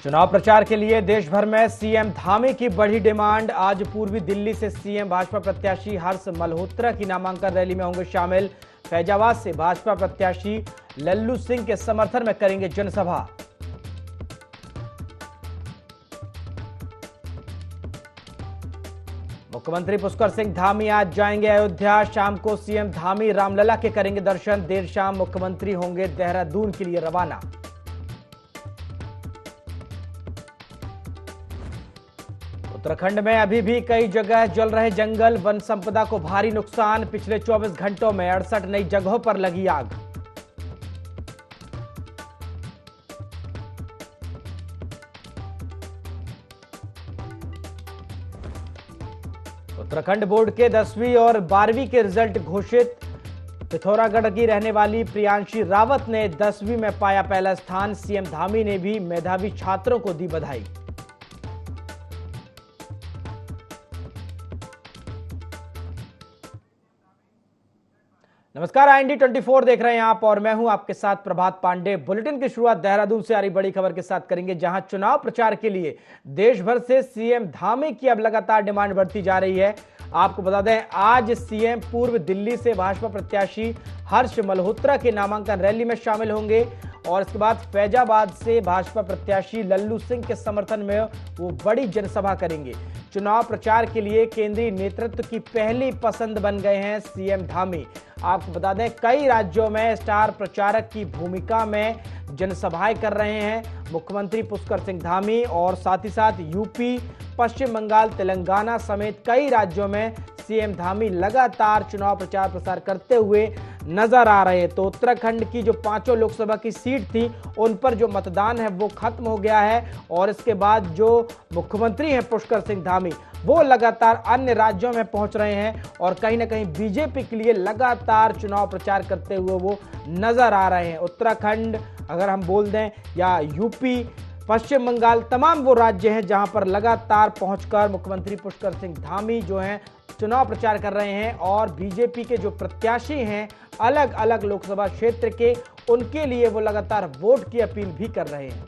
चुनाव प्रचार के लिए देश भर में सीएम धामी की बढ़ी डिमांड। आज पूर्वी दिल्ली से सीएम भाजपा प्रत्याशी हर्ष मल्होत्रा की नामांकन रैली में होंगे शामिल। फैजाबाद से भाजपा प्रत्याशी लल्लू सिंह के समर्थन में करेंगे जनसभा। मुख्यमंत्री पुष्कर सिंह धामी आज जाएंगे अयोध्या। शाम को सीएम धामी रामलला के करेंगे दर्शन। देर शाम मुख्यमंत्री होंगे देहरादून के लिए रवाना। उत्तराखंड में अभी भी कई जगह जल रहे जंगल, वन संपदा को भारी नुकसान। पिछले 24 घंटों में 68 नई जगहों पर लगी आग। उत्तराखंड बोर्ड के 10वीं और 12वीं के रिजल्ट घोषित। पिथौरागढ़ की रहने वाली प्रियांशी रावत ने 10वीं में पाया पहला स्थान। सीएम धामी ने भी मेधावी छात्रों को दी बधाई। नमस्कार, IND 24 देख रहे हैं आप और मैं हूं आपके साथ प्रभात पांडे। बुलेटिन की शुरुआत देहरादून से आ रही बड़ी खबर के साथ करेंगे, जहां चुनाव प्रचार के लिए देश भर से सीएम धामी की अब लगातार डिमांड बढ़ती जा रही है। आपको बता दें, आज सीएम पूर्व दिल्ली से भाजपा प्रत्याशी हर्ष मल्होत्रा के नामांकन रैली में शामिल होंगे और इसके बाद फैजाबाद से भाजपा प्रत्याशी लल्लू सिंह के समर्थन में वो बड़ी जनसभा करेंगे। चुनाव प्रचार के लिए केंद्रीय नेतृत्व की पहली पसंद बन गए हैं सीएम धामी। आपको बता दें, कई राज्यों में स्टार प्रचारक की भूमिका में जनसभाएं कर रहे हैं मुख्यमंत्री पुष्कर सिंह धामी और साथ ही साथ यूपी, पश्चिम बंगाल, तेलंगाना समेत कई राज्यों में सीएम धामी लगातार चुनाव प्रचार प्रसार करते हुए नजर आ रहे हैं। तो उत्तराखंड की जो 5 लोकसभा की सीट थी, उन पर जो मतदान है वो खत्म हो गया है और इसके बाद जो मुख्यमंत्री हैं पुष्कर सिंह धामी, वो लगातार अन्य राज्यों में पहुंच रहे हैं और कहीं ना कहीं बीजेपी के लिए लगातार चुनाव प्रचार करते हुए वो नजर आ रहे हैं। उत्तराखंड अगर हम बोल दें या यूपी, पश्चिम बंगाल, तमाम वो राज्य हैं जहां पर लगातार पहुंचकर मुख्यमंत्री पुष्कर सिंह धामी जो हैं चुनाव प्रचार कर रहे हैं और बीजेपी के जो प्रत्याशी हैं अलग अलग लोकसभा क्षेत्र के, उनके लिए वो लगातार वोट की अपील भी कर रहे हैं।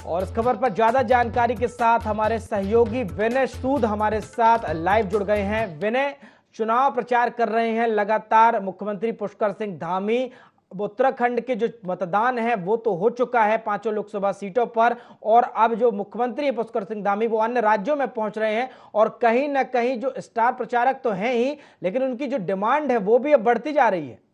और इस खबर पर ज्यादा जानकारी के साथ हमारे सहयोगी विनय सूद हमारे साथ लाइव जुड़ गए हैं। विनय, चुनाव प्रचार कर रहे हैं लगातार मुख्यमंत्री पुष्कर सिंह धामी। उत्तराखंड के जो मतदान है वो तो हो चुका है 5 लोकसभा सीटों पर और अब जो मुख्यमंत्री पुष्कर सिंह धामी वो अन्य राज्यों में पहुंच रहे हैं और कहीं ना कहीं जो स्टार प्रचारक तो हैं ही, लेकिन उनकी जो डिमांड है वो भी अब बढ़ती जा रही है।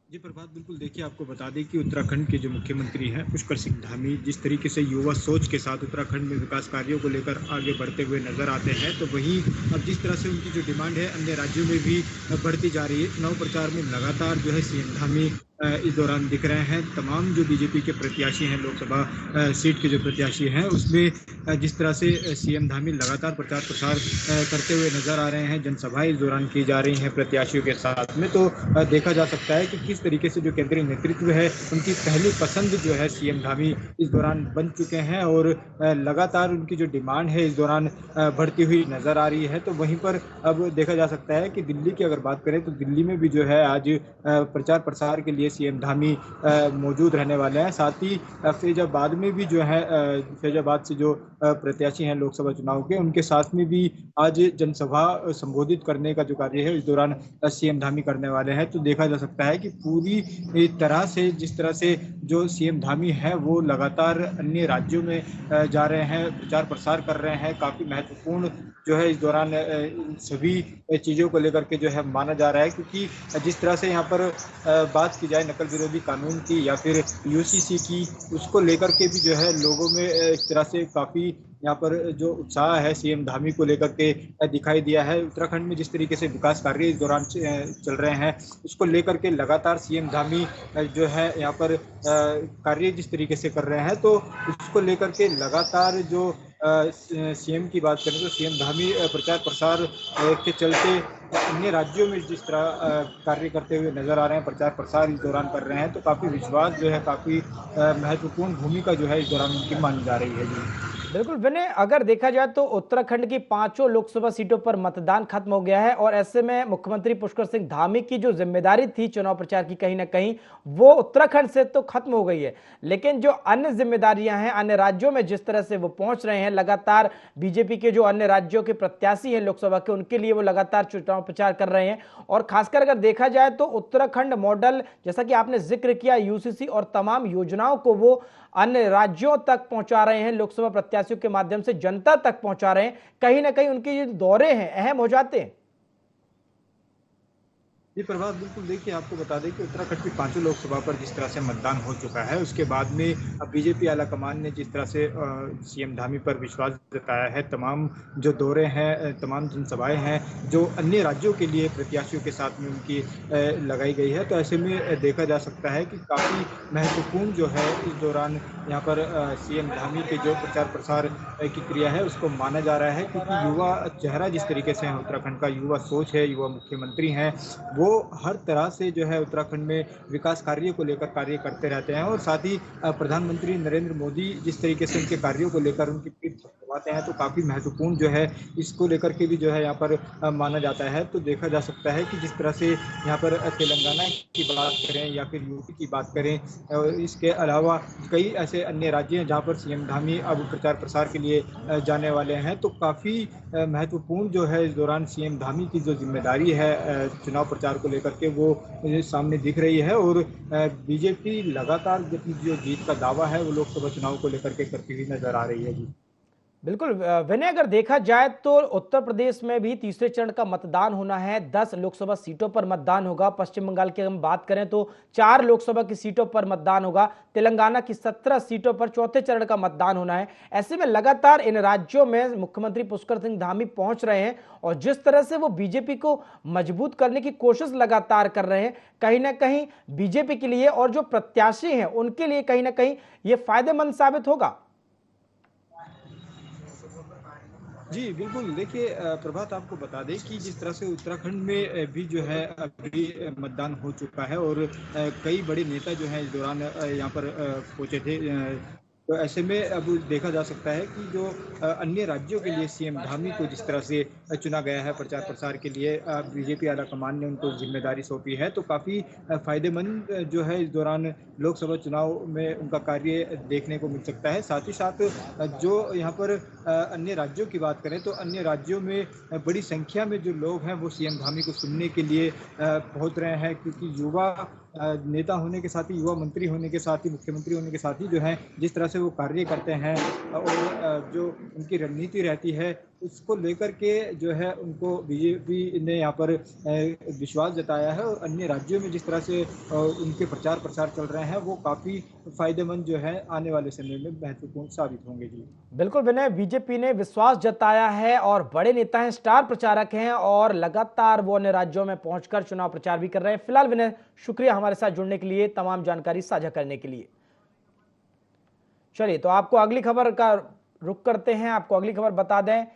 जी प्रभात, बिल्कुल। देखिए, आपको बता दें कि उत्तराखंड के जो मुख्यमंत्री हैं पुष्कर सिंह धामी जिस तरीके से युवा सोच के साथ उत्तराखंड में विकास कार्यों को लेकर आगे बढ़ते हुए नजर आते हैं, तो वहीं अब जिस तरह से उनकी जो डिमांड है अन्य राज्यों में भी बढ़ती जा रही है। चुनाव प्रचार में लगातार जो है सीएम धामी इस दौरान दिख रहे हैं। तमाम जो बीजेपी के प्रत्याशी हैं, लोकसभा सीट के जो प्रत्याशी हैं, उसमें जिस तरह से सीएम धामी लगातार प्रचार प्रसार करते हुए नजर आ रहे हैं, जनसभाएं इस दौरान की जा रही हैं प्रत्याशियों के साथ में, तो देखा जा सकता है कि किस तरीके से जो केंद्रीय नेतृत्व है उनकी पहली पसंद जो है सीएम धामी इस दौरान बन चुके हैं और लगातार उनकी जो डिमांड है इस दौरान बढ़ती हुई नजर आ रही है। तो वहीं पर अब देखा जा सकता है कि दिल्ली की अगर बात करें तो दिल्ली में भी जो है आज प्रचार प्रसार के लिए सीएम धामी मौजूद रहने वाले हैं। साथ ही फैजाबाद में भी जो है फैजाबाद से जो प्रत्याशी हैं लोकसभा चुनाव के, उनके साथ में भी आज जनसभा संबोधित करने का जो कार्य है इस दौरान सीएम धामी करने वाले हैं। तो देखा जा सकता है कि पूरी तरह से जिस तरह से जो सीएम धामी है वो लगातार अन्य राज्यों में जा रहे हैं, प्रचार प्रसार कर रहे हैं। काफ़ी महत्वपूर्ण जो है इस दौरान सभी चीज़ों को लेकर के जो है माना जा रहा है, क्योंकि जिस तरह से यहाँ पर बात की जाए नकल विरोधी कानून की या फिर यूसीसी की, उसको लेकर के भी जो है लोगों में इस तरह से काफ़ी यहाँ पर जो उत्साह है सीएम धामी को लेकर के दिखाई दिया है। उत्तराखंड में जिस तरीके से विकास कार्य इस दौरान चल रहे हैं उसको लेकर के लगातार सीएम धामी जो है यहाँ पर कार्य जिस तरीके से कर रहे हैं, तो उसको लेकर के लगातार जो सीएम की बात करें तो सीएम धामी प्रचार प्रसार के चलते अन्य राज्यों में जिस तरह कार्य करते हुए नजर आ रहे हैं, प्रचार प्रसार इस दौरान कर रहे हैं, तो काफ़ी विश्वास जो है, काफ़ी महत्वपूर्ण भूमिका जो है इस दौरान उनकी मानी जा रही है। जी बिल्कुल विनय, अगर देखा जाए तो उत्तराखंड की पांचों लोकसभा सीटों पर मतदान खत्म हो गया है और ऐसे में मुख्यमंत्री पुष्कर सिंह धामी की जो जिम्मेदारी थी चुनाव प्रचार की, कहीं ना कहीं वो उत्तराखंड से तो खत्म हो गई है। लेकिन जो अन्य जिम्मेदारियां हैं अन्य राज्यों में, जिस तरह से वो पहुंच रहे हैं लगातार, बीजेपी के जो अन्य राज्यों के प्रत्याशी हैं लोकसभा के, उनके लिए वो लगातार चुनाव प्रचार कर रहे हैं। और खासकर अगर देखा जाए तो उत्तराखंड मॉडल, जैसा कि आपने जिक्र किया, यूसीसी और तमाम योजनाओं को वो अन्य राज्यों तक पहुंचा रहे हैं, लोकसभा प्रत्याशियों के माध्यम से जनता तक पहुंचा रहे हैं। कहीं ना कहीं उनके जो दौरे हैं अहम हो जाते हैं। ये प्रभात बिल्कुल देखिए, आपको बता दें कि उत्तराखंड की पांचों लोकसभा पर जिस तरह से मतदान हो चुका है, उसके बाद में अब बीजेपी आलाकमान ने जिस तरह से सीएम धामी पर विश्वास जताया है, तमाम जो दौरे हैं, तमाम जनसभाएं हैं जो अन्य राज्यों के लिए प्रत्याशियों के साथ में उनकी लगाई गई है, तो ऐसे में देखा जा सकता है कि काफ़ी महत्वपूर्ण जो है इस दौरान यहाँ पर सीएम धामी के जो प्रचार प्रसार की क्रिया है उसको माना जा रहा है, क्योंकि युवा चेहरा जिस तरीके से है, उत्तराखंड का युवा सोच है, युवा मुख्यमंत्री हैं, वो हर तरह से जो है उत्तराखंड में विकास कार्यों को लेकर कार्य करते रहते हैं। और साथ ही प्रधानमंत्री नरेंद्र मोदी जिस तरीके से उनके कार्यों को लेकर उनकी पीठ थपथपाते हैं, तो काफ़ी महत्वपूर्ण जो है इसको लेकर के भी जो है यहाँ पर माना जाता है। तो देखा जा सकता है कि जिस तरह से यहाँ पर तेलंगाना की बात करें या फिर यूपी की बात करें, इसके अलावा कई ऐसे अन्य राज्य हैं जहाँ पर सीएम धामी अब प्रचार प्रसार के लिए जाने वाले हैं, तो काफ़ी महत्वपूर्ण जो है इस दौरान सीएम धामी की जो जिम्मेदारी है चुनाव प्रचार को लेकर के, वो सामने दिख रही है। और बीजेपी लगातार अपनी जो जीत का दावा है वो लोकसभा चुनाव को लेकर के करती हुई नजर आ रही है जी। बिल्कुल विनय, अगर देखा जाए तो उत्तर प्रदेश में भी तीसरे चरण का मतदान होना है। 10 लोकसभा सीटों पर मतदान होगा। पश्चिम बंगाल की हम बात करें तो 4 लोकसभा की सीटों पर मतदान होगा। तेलंगाना की 17 सीटों पर चौथे चरण का मतदान होना है। ऐसे में लगातार इन राज्यों में मुख्यमंत्री पुष्कर सिंह धामी पहुंच रहे हैं और जिस तरह से वो बीजेपी को मजबूत करने की कोशिश लगातार कर रहे हैं, कहीं ना कहीं बीजेपी के लिए और जो प्रत्याशी हैं उनके लिए कहीं ना कहीं ये फायदेमंद साबित होगा। जी बिल्कुल देखिए, प्रभात आपको बता दें कि जिस तरह से उत्तराखंड में भी जो है अभी मतदान हो चुका है और कई बड़े नेता जो हैं इस दौरान यहाँ पर पहुंचे थे, तो ऐसे में अब देखा जा सकता है कि जो अन्य राज्यों के लिए सीएम धामी को जिस तरह से चुना गया है प्रचार प्रसार के लिए, बीजेपी आलाकमान ने उनको जिम्मेदारी सौंपी है, तो काफ़ी फायदेमंद जो है इस दौरान लोकसभा चुनाव में उनका कार्य देखने को मिल सकता है। साथ ही साथ जो यहाँ पर अन्य राज्यों की बात करें तो अन्य राज्यों में बड़ी संख्या में जो लोग हैं वो सीएम धामी को सुनने के लिए पहुंच रहे हैं, क्योंकि युवा नेता होने के साथ ही, युवा मंत्री होने के साथ ही, मुख्यमंत्री होने के साथ ही जो है जिस तरह से वो कार्य करते हैं और जो उनकी रणनीति रहती है उसको लेकर के जो है उनको बीजेपी ने यहाँ पर विश्वास जताया है। और अन्य राज्यों में जिस तरह से उनके प्रचार प्रसार चल रहे हैं वो काफ़ी फायदेमंद जो है आने वाले समय में महत्वपूर्ण साबित होंगे जी। बिल्कुल विनय, बीजेपी ने विश्वास जताया है और बड़े नेता हैं, स्टार प्रचारक हैं और लगातार वो अन्य राज्यों में पहुंचकर चुनाव प्रचार भी कर रहे हैं। फिलहाल विनय, शुक्रिया हमारे साथ जुड़ने के लिए, तमाम जानकारी साझा करने के लिए। चलिए तो आपको अगली खबर का रुख करते हैं। आपको अगली खबर बता दें,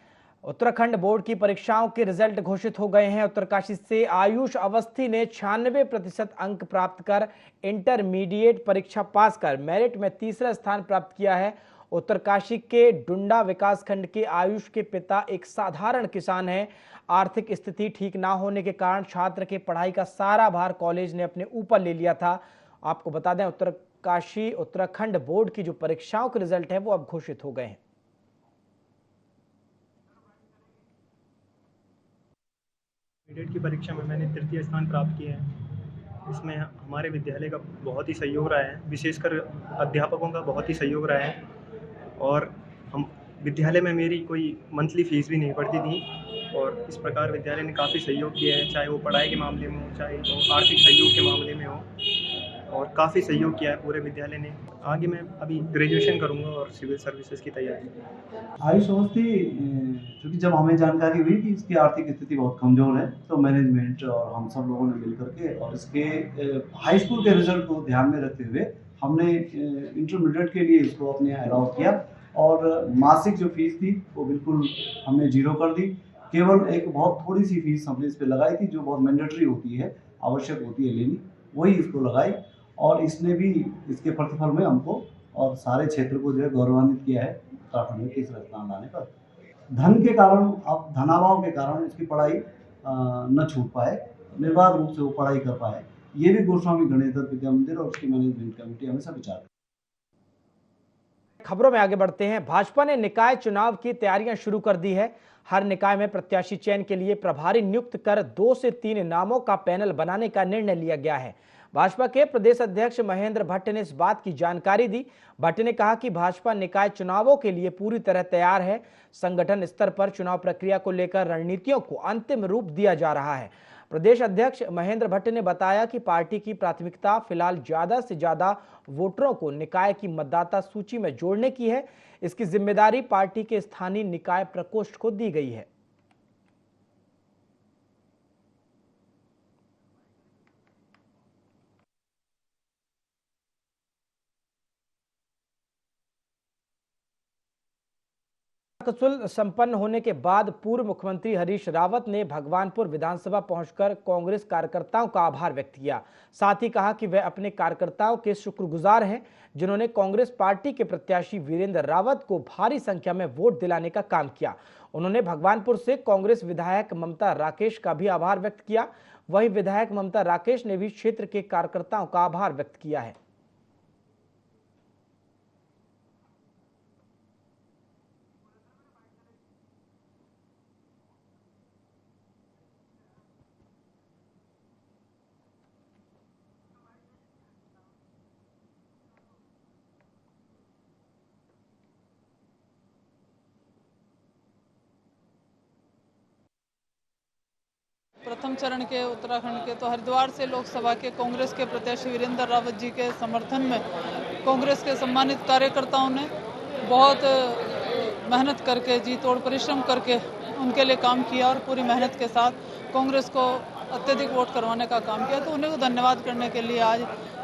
उत्तराखंड बोर्ड की परीक्षाओं के रिजल्ट घोषित हो गए हैं। उत्तरकाशी से आयुष अवस्थी ने 96% अंक प्राप्त कर इंटरमीडिएट परीक्षा पास कर मेरिट में तीसरा स्थान प्राप्त किया है। उत्तरकाशी के डुंडा विकासखंड के आयुष के पिता एक साधारण किसान हैं। आर्थिक स्थिति ठीक ना होने के कारण छात्र के पढ़ाई का सारा भार कॉलेज ने अपने ऊपर ले लिया था। आपको बता दें, उत्तरकाशी उत्तराखंड बोर्ड की जो परीक्षाओं के रिजल्ट है वो अब घोषित हो गए हैं। इंटरमीडिएट की परीक्षा में मैंने तृतीय स्थान प्राप्त किया है। इसमें हमारे विद्यालय का बहुत ही सहयोग रहा है, विशेषकर अध्यापकों का बहुत ही सहयोग रहा है। और हम विद्यालय में मेरी कोई मंथली फ़ीस भी नहीं पड़ती थी और इस प्रकार विद्यालय ने काफ़ी सहयोग किया है, चाहे वो पढ़ाई के मामले में हो, चाहे वो आर्थिक सहयोग के मामले में हो, और काफ़ी सहयोग किया है पूरे विद्यालय ने। आगे मैं अभी ग्रेजुएशन करूँगा और सिविल सर्विसेज की तैयारी। आयुष अवस्थी, क्योंकि जब हमें जानकारी हुई कि इसकी आर्थिक स्थिति बहुत कमज़ोर है, तो मैनेजमेंट और हम सब लोगों ने मिलकर के और इसके हाई स्कूल के रिजल्ट को ध्यान में रखते हुए हमने इंटरमीडिएट के लिए इसको अपने अलाउ किया और मासिक जो फीस थी वो बिल्कुल हमने जीरो कर दी। केवल एक बहुत थोड़ी सी फीस हमने इस पर लगाई थी जो बहुत मैंडेटरी होती है, आवश्यक होती है लेनी, वही इसको लगाई और इसने भी इसके प्रतिफल में हमको और सारे क्षेत्र को जो है गौरवान्वित किया है। उत्तराखंड में तीसरा स्थान लाने पर। धन के कारण, अब धनाभाव के कारण इसकी पढ़ाई न छूट पाए, निर्बाध रूप से वो पढ़ाई कर पाए। ये भी गोस्वामी गणेश दत्त विद्या मंदिर और उसकी मैनेजमेंट कमेटी हमेशा विचार। खबरों में आगे बढ़ते हैं। भाजपा ने निकाय चुनाव की तैयारियां शुरू कर दी है। हर निकाय में प्रत्याशी चयन के लिए प्रभारी नियुक्त कर 2 से 3 नामों का पैनल बनाने का निर्णय लिया गया है। भाजपा के प्रदेश अध्यक्ष महेंद्र भट्ट ने इस बात की जानकारी दी। भट्ट ने कहा कि भाजपा निकाय चुनावों के लिए पूरी तरह तैयार है। संगठन स्तर पर चुनाव प्रक्रिया को लेकर रणनीतियों को अंतिम रूप दिया जा रहा है। प्रदेश अध्यक्ष महेंद्र भट्ट ने बताया कि पार्टी की प्राथमिकता फिलहाल ज्यादा से ज्यादा वोटरों को निकाय की मतदाता सूची में जोड़ने की है। इसकी जिम्मेदारी पार्टी के स्थानीय निकाय प्रकोष्ठ को दी गई है। कसूल संपन्न होने के बाद पूर्व मुख्यमंत्री हरीश रावत ने भगवानपुर विधानसभा पहुंचकर कांग्रेस कार्यकर्ताओं का आभार व्यक्त किया। साथ ही कहा कि वे अपने कार्यकर्ताओं के शुक्रगुजार हैं, जिन्होंने कांग्रेस पार्टी के प्रत्याशी वीरेंद्र रावत को भारी संख्या में वोट दिलाने का काम किया। उन्होंने भगवानपुर से कांग्रेस विधायक ममता राकेश का भी आभार व्यक्त किया। वहीं विधायक ममता राकेश ने भी क्षेत्र के कार्यकर्ताओं का आभार व्यक्त किया है। प्रथम चरण के उत्तराखंड के तो हरिद्वार से लोकसभा के कांग्रेस के प्रत्याशी वीरेंद्र रावत जी के समर्थन में कांग्रेस के सम्मानित कार्यकर्ताओं ने बहुत मेहनत करके, जी तोड़ परिश्रम करके उनके लिए काम किया और पूरी मेहनत के साथ कांग्रेस को अत्यधिक वोट करवाने का काम किया। तो उन्हें धन्यवाद करने के लिए आज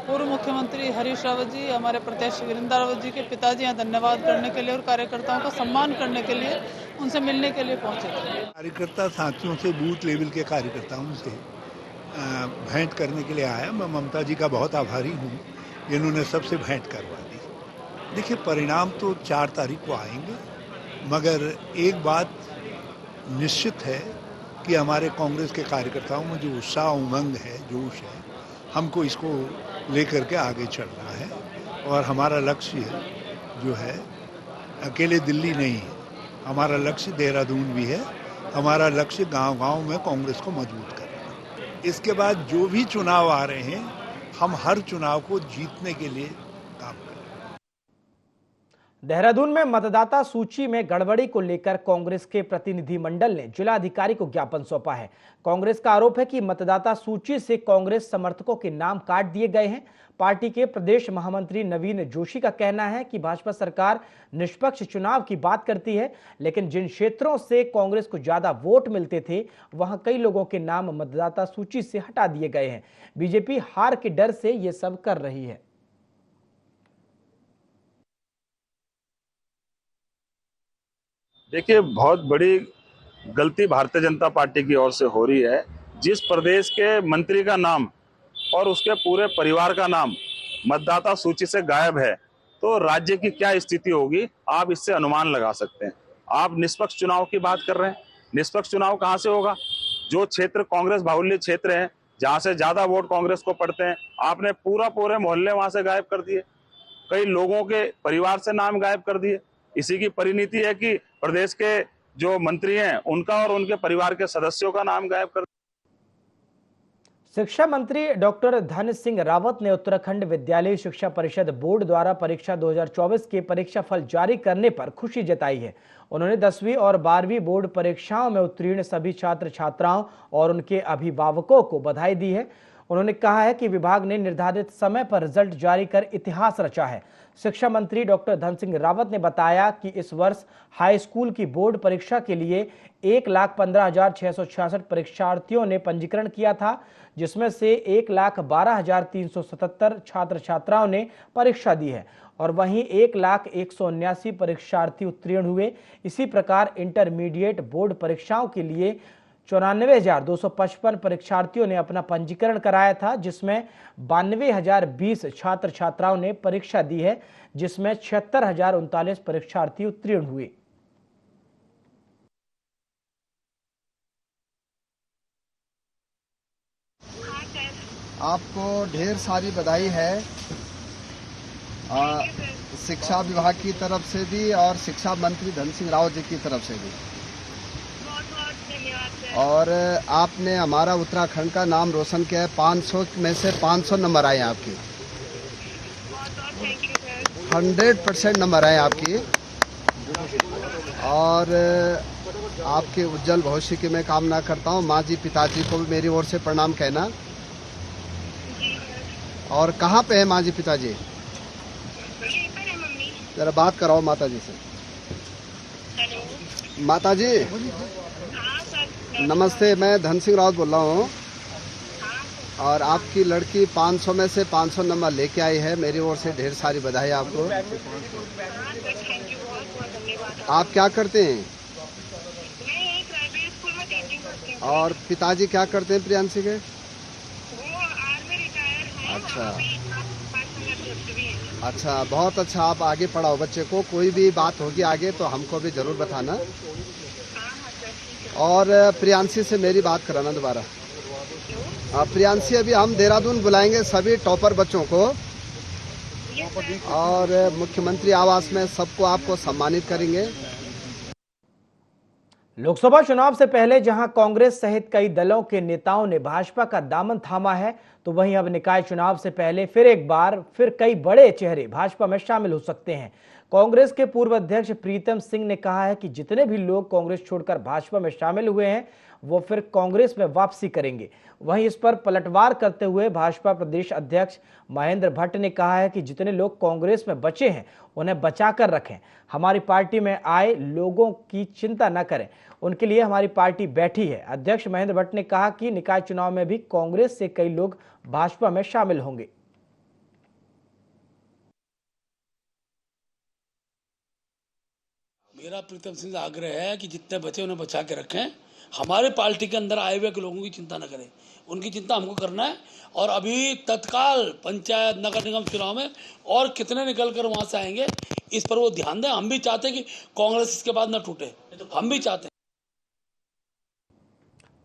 पूर्व मुख्यमंत्री हरीश रावत जी, हमारे प्रत्याशी वीरेंद्र रावत जी के पिताजी यहाँ धन्यवाद करने के लिए और कार्यकर्ताओं का सम्मान करने के लिए उनसे मिलने के लिए पहुंचे थे। कार्यकर्ता साथियों से, बूथ लेवल के कार्यकर्ताओं से भेंट करने के लिए आया। मैं ममता जी का बहुत आभारी हूँ, जिन्होंने सबसे भेंट करवा दी। देखिए, परिणाम तो 4 तारीख को आएंगे, मगर एक बात निश्चित है कि हमारे कांग्रेस के कार्यकर्ताओं में जो उत्साह, उमंग है, जोश है, हमको इसको लेकर के आगे चलना है। और हमारा लक्ष्य जो है अकेले दिल्ली नहीं है, हमारा लक्ष्य देहरादून भी है। हमारा लक्ष्य गांव-गांव में कांग्रेस को मजबूत करना। इसके बाद जो भी चुनाव आ रहे हैं, हम हर चुनाव को जीतने के लिए काम करें। देहरादून में मतदाता सूची में गड़बड़ी को लेकर कांग्रेस के प्रतिनिधिमंडल ने जिलाधिकारी को ज्ञापन सौंपा है। कांग्रेस का आरोप है कि मतदाता सूची से कांग्रेस समर्थकों के नाम काट दिए गए हैं। पार्टी के प्रदेश महामंत्री नवीन जोशी का कहना है कि भाजपा सरकार निष्पक्ष चुनाव की बात करती है, लेकिन जिन क्षेत्रों से कांग्रेस को ज्यादा वोट मिलते थे, वहां कई लोगों के नाम मतदाता सूची से हटा दिए गए हैं। बीजेपी हार के डर से ये सब कर रही है। देखिए, बहुत बड़ी गलती भारतीय जनता पार्टी की ओर से हो रही है। जिस प्रदेश के मंत्री का नाम और उसके पूरे परिवार का नाम मतदाता सूची से गायब है, तो राज्य की क्या स्थिति होगी, आप इससे अनुमान लगा सकते हैं। आप निष्पक्ष चुनाव की बात कर रहे हैं, निष्पक्ष चुनाव कहां से होगा? जो क्षेत्र कांग्रेस बाहुल्य क्षेत्र है, जहां से ज्यादा वोट कांग्रेस को पड़ते हैं, आपने पूरे मोहल्ले वहां से गायब कर दिए। कई लोगों के परिवार से नाम गायब कर दिए। इसी की परिणति है कि प्रदेश के जो मंत्री हैं, उनका और उनके परिवार के सदस्यों का नाम गायब कर। शिक्षा मंत्री डॉक्टर धन सिंह रावत ने उत्तराखंड विद्यालय शिक्षा परिषद बोर्ड द्वारा परीक्षा 2024 के परीक्षा फल जारी करने पर खुशी जताई है। उन्होंने 10वीं और 12वीं बोर्ड परीक्षाओं में उत्तीर्ण सभी छात्र छात्राओं और उनके अभिभावकों को बधाई दी है। उन्होंने कहा है कि विभाग ने निर्धारित समय पर रिजल्ट जारी कर इतिहास रचा है। शिक्षा मंत्री डॉक्टर धन सिंह रावत ने बताया कि इस वर्ष हाई स्कूल की बोर्ड परीक्षा के लिए 1,15,666 परीक्षार्थियों ने पंजीकरण किया था, जिसमें से 1,12,377 छात्र छात्राओं ने परीक्षा दी है और वहीं 1,179 परीक्षार्थी उत्तीर्ण हुए। इसी प्रकार इंटरमीडिएट बोर्ड परीक्षाओं के लिए 94,255 परीक्षार्थियों ने अपना पंजीकरण कराया था, जिसमें 92,020 छात्र छात्राओं ने परीक्षा दी है, जिसमें 76,039 परीक्षार्थी उत्तीर्ण हुए। आपको ढेर सारी बधाई है शिक्षा विभाग की तरफ से भी और शिक्षा मंत्री धन सिंह रावत जी की तरफ से भी। और आपने हमारा उत्तराखंड का नाम रोशन किया है। 500 में से 500 नंबर आए आपके। 100% नंबर आए आपकी। और आपके उज्जवल भविष्य की मैं कामना करता हूँ। माँ जी पिताजी को भी मेरी ओर से प्रणाम कहना। और कहाँ पे है माँ जी पिताजी? जरा बात कराओ माता जी से। माता जी नमस्ते, मैं धन सिंह रावत बोल रहा हूँ। और आपकी लड़की 500 में से 500 नंबर लेके आई है। मेरी ओर से ढेर सारी बधाई आपको। आप क्या करते हैं? और पिताजी क्या करते हैं प्रियांशी के? अच्छा, बहुत अच्छा। आप आगे पढ़ाओ बच्चे को। कोई भी बात होगी आगे तो हमको भी जरूर बताना। और प्रियांशी से मेरी बात कराना दोबारा। प्रियांशी, अभी हम देहरादून बुलाएंगे सभी टॉपर बच्चों को और मुख्यमंत्री आवास में सबको आपको सम्मानित करेंगे। लोकसभा चुनाव से पहले जहां कांग्रेस सहित कई दलों के नेताओं ने भाजपा का दामन थामा है, तो वहीं अब निकाय चुनाव से पहले फिर एक बार कई बड़े चेहरे भाजपा में शामिल हो सकते हैं। कांग्रेस के पूर्व अध्यक्ष प्रीतम सिंह ने कहा है कि जितने भी लोग कांग्रेस छोड़कर भाजपा में शामिल हुए हैं वो फिर कांग्रेस में वापसी करेंगे। वहीं इस पर पलटवार करते हुए भाजपा प्रदेश अध्यक्ष महेंद्र भट्ट ने कहा है कि जितने लोग कांग्रेस में बचे हैं उन्हें बचाकर रखें। हमारी पार्टी में आए लोगों की चिंता न करें, उनके लिए हमारी पार्टी बैठी है। अध्यक्ष महेंद्र भट्ट ने कहा कि निकाय चुनाव में भी कांग्रेस से कई लोग भाजपा में शामिल होंगे। मेरा प्रीतम सिंह से आग्रह है कि जितने बचे उन्हें बचा के रखें। हमारे पार्टी के अंदर आए हुए लोगों की चिंता न करें, उनकी चिंता हमको करना है। और अभी तत्काल पंचायत नगर निगम चुनाव में और कितने निकल कर वहां से आएंगे इस पर वो ध्यान दें। हम भी चाहते हैं कि कांग्रेस इसके बाद न टूटे, हम भी चाहते हैं।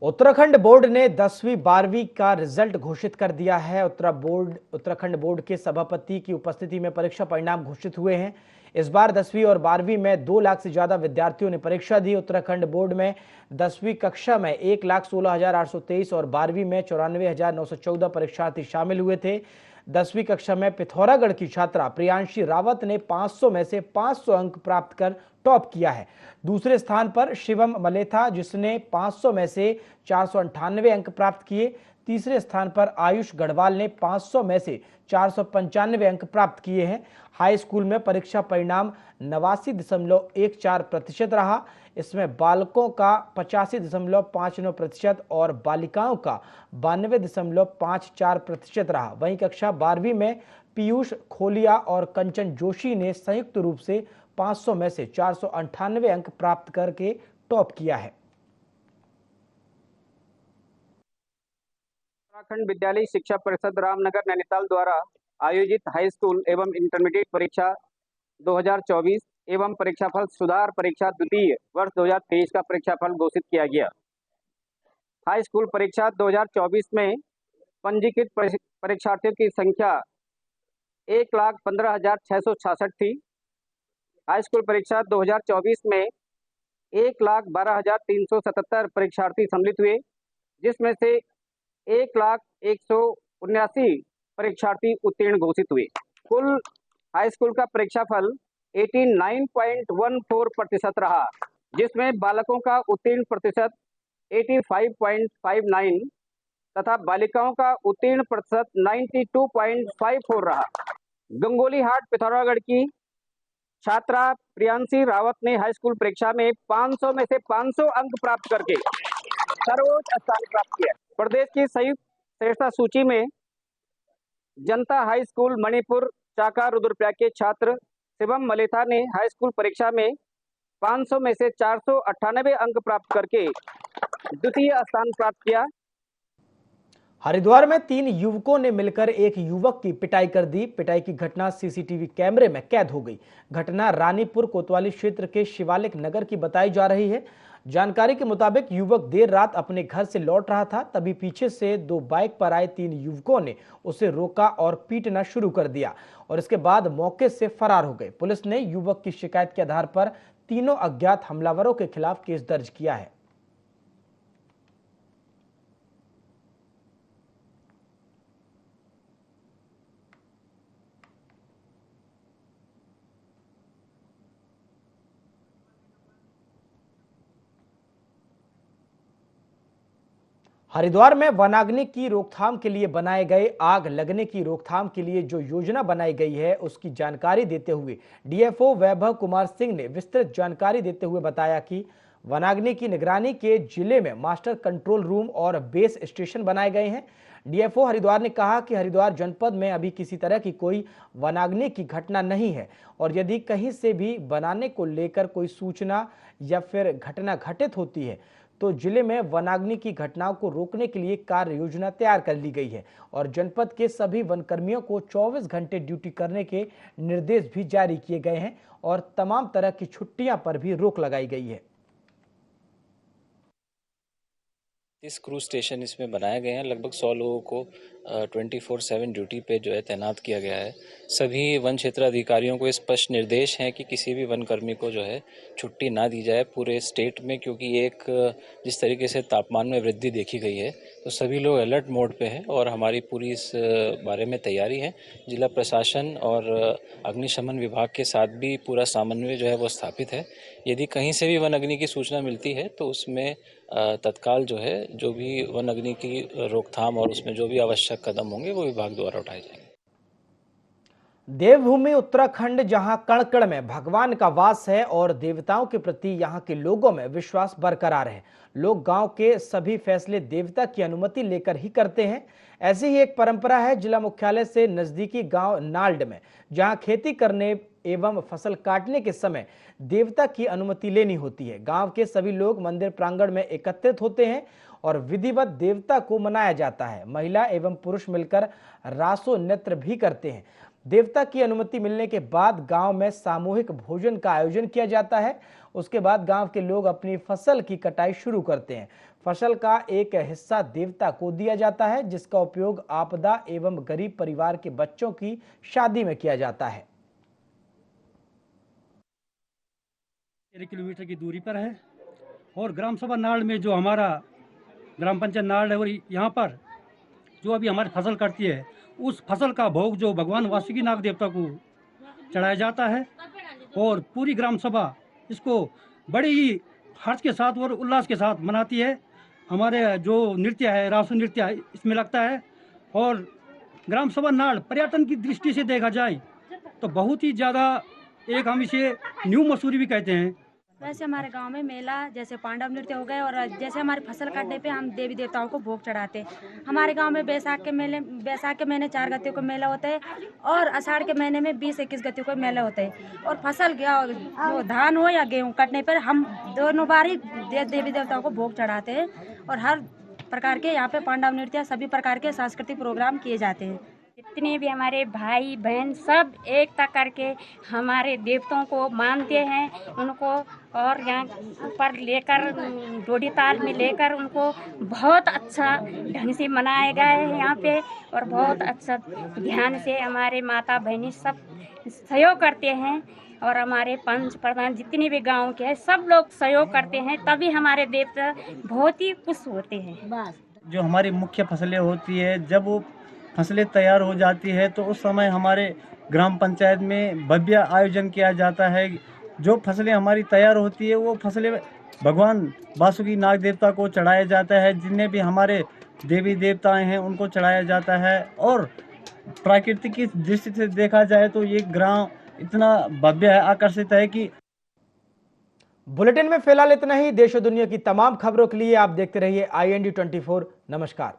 उत्तराखंड बोर्ड ने 10वीं 12वीं का रिजल्ट घोषित कर दिया है। उत्तराखंड बोर्ड के सभापति की उपस्थिति में परीक्षा परिणाम घोषित हुए हैं। इस बार 10वीं और 12वीं में 2 लाख से ज्यादा विद्यार्थियों ने परीक्षा दी। उत्तराखंड बोर्ड में 10वीं कक्षा में 1,16,823 और 12वीं में 94,914 परीक्षार्थी शामिल हुए थे। 10वीं कक्षा में पिथौरागढ़ की छात्रा प्रियांशी रावत ने 500 में से 500 अंक प्राप्त कर टॉप किया है। दूसरे स्थान पर शिवम मलेथा, जिसने 500 में से 498 अंक प्राप्त किए। तीसरे स्थान पर आयुष गढ़वाल ने 500 में से 495 अंक प्राप्त किए हैं। हाई स्कूल में परीक्षा परिणाम 89.14% रहा। इसमें बालकों का 85.59% और बालिकाओं का 92.54% रहा। वहीं कक्षा 12वीं में पीयूष खोलिया और कंचन जोशी ने संयुक्त रूप से 500 में से 498 अंक प्राप्त करके टॉप किया है। उत्तराखंड विद्यालय शिक्षा परिषद रामनगर नैनीताल द्वारा आयोजित हाई स्कूल एवं इंटरमीडिएट परीक्षा 2024 एवं परीक्षाफल सुधार परीक्षा द्वितीय वर्ष 2023 का परीक्षाफल घोषित किया गया। हाई स्कूल परीक्षा 2024 में पंजीकृत परीक्षार्थियों की संख्या 1,15,666 थी। हाई स्कूल परीक्षा 2024 में 1,12,377 परीक्षार्थी सम्मिलित हुए, जिसमें से 1,01,79 परीक्षार्थी उत्तीर्ण घोषित हुए। कुल हाई स्कूल का परीक्षाफल 89.14% रहा, जिसमें बालकों का उत्तीर्ण प्रतिशत 85.59 तथा बालिकाओं का उत्तीर्ण प्रतिशत 92.54 रहा। गंगोलीहाट पिथौरागढ़ की छात्रा प्रियांशी रावत ने हाई स्कूल परीक्षा में 500 में से 500 अंक प्राप्त करके सर्वोच्च स्थान प्राप्त किया। प्रदेश की संयुक्त श्रेष्ठता सूची में जनता हाई स्कूल मणिपुर चाका रुद्रप्रयाग के छात्र शिवम मलेथा ने हाई स्कूल परीक्षा में 500 में से 498 अंक प्राप्त करके द्वितीय स्थान प्राप्त किया। हरिद्वार में 3 युवकों ने मिलकर एक युवक की पिटाई कर दी। पिटाई की घटना सीसीटीवी कैमरे में कैद हो गई। घटना रानीपुर कोतवाली क्षेत्र के शिवालिक नगर की बताई जा रही है। जानकारी के मुताबिक युवक देर रात अपने घर से लौट रहा था, तभी पीछे से 2 बाइक पर आए 3 युवकों ने उसे रोका और पीटना शुरू कर दिया और इसके बाद मौके से फरार हो गए। पुलिस ने युवक की शिकायत के आधार पर तीनों अज्ञात हमलावरों के खिलाफ केस दर्ज किया है। हरिद्वार में वनाग्नि की रोकथाम के लिए बनाए गए आग लगने की रोकथाम के लिए जो योजना बनाई गई है उसकी जानकारी देते हुए डीएफओ वैभव कुमार सिंह ने विस्तृत जानकारी देते हुए बताया कि वनाग्नि की निगरानी के जिले में मास्टर कंट्रोल रूम और बेस स्टेशन बनाए गए हैं। डीएफओ हरिद्वार ने कहा कि हरिद्वार जनपद में अभी किसी तरह की कोई वनाग्नि की घटना नहीं है और यदि कहीं से भी बनाने को लेकर कोई सूचना या फिर घटना घटित होती है तो जिले में वनाग्नि की घटनाओं को रोकने के लिए कार्य योजना तैयार कर ली गई है और जनपद के सभी वनकर्मियों को 24 घंटे ड्यूटी करने के निर्देश भी जारी किए गए हैं और तमाम तरह की छुट्टियां पर भी रोक लगाई गई है। इस क्रूज स्टेशन इसमें बनाए गए हैं। लगभग 100 लोगों को 24/7 ड्यूटी पे जो है तैनात किया गया है। सभी वन क्षेत्र अधिकारियों को स्पष्ट निर्देश हैं कि किसी भी वनकर्मी को जो है छुट्टी ना दी जाए पूरे स्टेट में, क्योंकि एक जिस तरीके से तापमान में वृद्धि देखी गई है तो सभी लोग अलर्ट मोड पे हैं और हमारी पूरी इस बारे में तैयारी है। जिला प्रशासन और अग्निशमन विभाग के साथ भी पूरा समन्वय जो है वो स्थापित है। यदि कहीं से भी वन अग्नि की सूचना मिलती है तो उसमें तत्काल जो है जो भी वन अग्नि की रोकथाम और उसमें जो भी आवश्यक कदम होंगे वो विभाग द्वारा उठाए जाएंगे। देवभूमि उत्तराखंड, जहां कण-कण में भगवान का वास है और देवताओं के प्रति यहां के लोगों में विश्वास बरकरार है। लोग गांव के सभी फैसले देवता की अनुमति लेकर ही करते हैं। ऐसी ही एक परंपरा है जिला मुख्यालय से नजदीकी गांव नाल्ड में, जहां खेती करने एवं फसल काटने के समय देवता की अनुमति लेनी होती है। गांव के सभी लोग मंदिर प्रांगण में एकत्रित होते हैं और विधिवत देवता को मनाया जाता है। महिला एवं पुरुष मिलकर रासो नृत्य भी करते हैं। देवता की अनुमति मिलने के बाद गांव में सामूहिक भोजन का आयोजन किया जाता है। उसके बाद गांव के लोग अपनी फसल की कटाई शुरू करते हैं। फसल का एक हिस्सा देवता को दिया जाता है, जिसका उपयोग आपदा एवं गरीब परिवार के बच्चों की शादी में किया जाता है। 13 किलोमीटर की दूरी पर है और ग्राम सभा नाल्ड में जो हमारा ग्राम पंचायत नाल्ड है और यहाँ पर जो अभी हमारी फसल कटती है उस फसल का भोग जो भगवान वासुकी नाग देवता को चढ़ाया जाता है और पूरी ग्राम सभा इसको बड़े ही हर्ष के साथ और उल्लास के साथ मनाती है। हमारे जो नृत्य है, रासो नृत्य है, इसमें लगता है और ग्राम सभा नाल्ड पर्यटन की दृष्टि से देखा जाए तो बहुत ही ज़्यादा एक हम इसे न्यू मसूरी भी कहते हैं। वैसे हमारे गांव में मेला जैसे पांडव नृत्य हो गए और जैसे हमारी फसल काटने पे हम देवी देवताओं को भोग चढ़ाते हैं। हमारे गांव में बैसाख के महीने 4 गतियों का मेला होता है और आषाढ़ के महीने में 20-21 गतियों का मेला होता है। और फसल धान हो या गेहूँ काटने पर हम दोनों बार ही देवी देवताओं को भोग चढ़ाते हैं और हर प्रकार के यहाँ पे पांडव नृत्य सभी प्रकार के सांस्कृतिक प्रोग्राम किए जाते हैं। जितने भी हमारे भाई बहन सब एकता करके हमारे देवताओं को मानते हैं उनको और यहाँ ऊपर लेकर डोडी ताल में लेकर उनको बहुत अच्छा ढंग से मनाया गया है यहाँ पे और बहुत अच्छा ध्यान से हमारे माता बहनी सब सहयोग करते हैं और हमारे पंच प्रधान जितने भी गांव के हैं सब लोग सहयोग करते हैं, तभी हमारे देवता बहुत ही खुश होते हैं। जो हमारी मुख्य फसलें होती है जब वो फसलें तैयार हो जाती है तो उस समय हमारे ग्राम पंचायत में भव्य आयोजन किया जाता है। जो फसलें हमारी तैयार होती है वो फसलें भगवान वासुकी नाग देवता को चढ़ाया जाता है। जितने भी हमारे देवी देवताएं हैं उनको चढ़ाया जाता है और प्राकृतिक की दृष्टि से देखा जाए तो ये ग्राम इतना भव्य है, आकर्षित है कि। बुलेटिन में फिलहाल इतना ही। देश और दुनिया की तमाम खबरों के लिए आप देखते रहिए IND 24। नमस्कार।